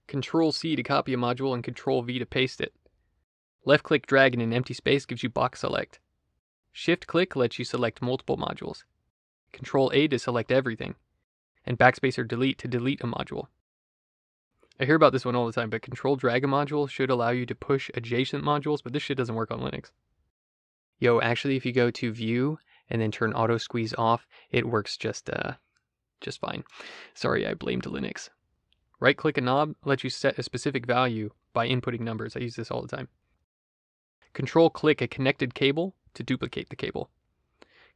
Control C to copy a module and Control V to paste it. Left click drag in an empty space gives you box select. Shift click lets you select multiple modules. Control A to select everything. And backspace or delete to delete a module. I hear about this one all the time, but Control drag a module should allow you to push adjacent modules, but this shit doesn't work on Linux. Yo, actually, if you go to View and then turn Auto Squeeze off, it works just fine. Sorry, I blamed Linux. Right-click a knob lets you set a specific value by inputting numbers. I use this all the time. Control-click a connected cable to duplicate the cable.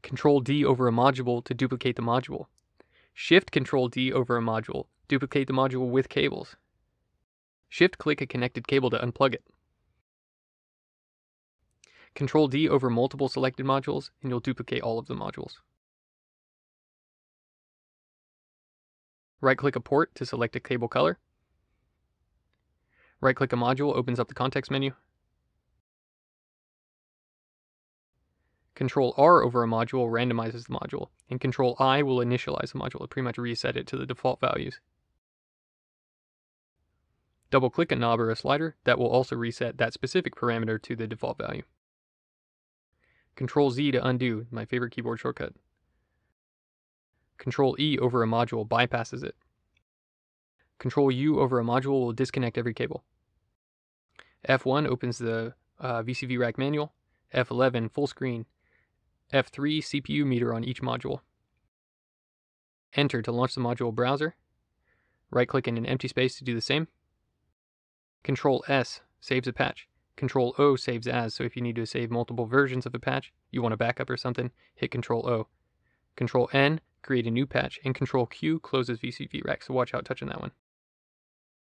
Control-D over a module to duplicate the module. Shift-Control-D over a module. Duplicate the module with cables. Shift-click a connected cable to unplug it. Control-D over multiple selected modules, and you'll duplicate all of the modules. Right-click a port to select a cable color. Right-click a module opens up the context menu. Control-R over a module randomizes the module, and Control-I will initialize the module. It'll pretty much reset it to the default values. Double-click a knob or a slider that will also reset that specific parameter to the default value. Control-Z to undo, my favorite keyboard shortcut. Control-E over a module bypasses it. Control-U over a module will disconnect every cable. F1 opens the VCV Rack manual. F11 full screen. F3 CPU meter on each module. Enter to launch the module browser. Right-click in an empty space to do the same. Control-S saves a patch. Control-O saves as, so if you need to save multiple versions of a patch, you want a backup or something, hit Control-O. Control-N, create a new patch, and Control-Q closes VCV Rack, so watch out touching that one.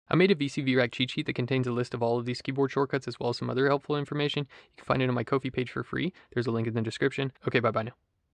I made a VCV Rack cheat sheet that contains a list of all of these keyboard shortcuts as well as some other helpful information. You can find it on my Ko-fi page for free. There's a link in the description. Okay, bye-bye now.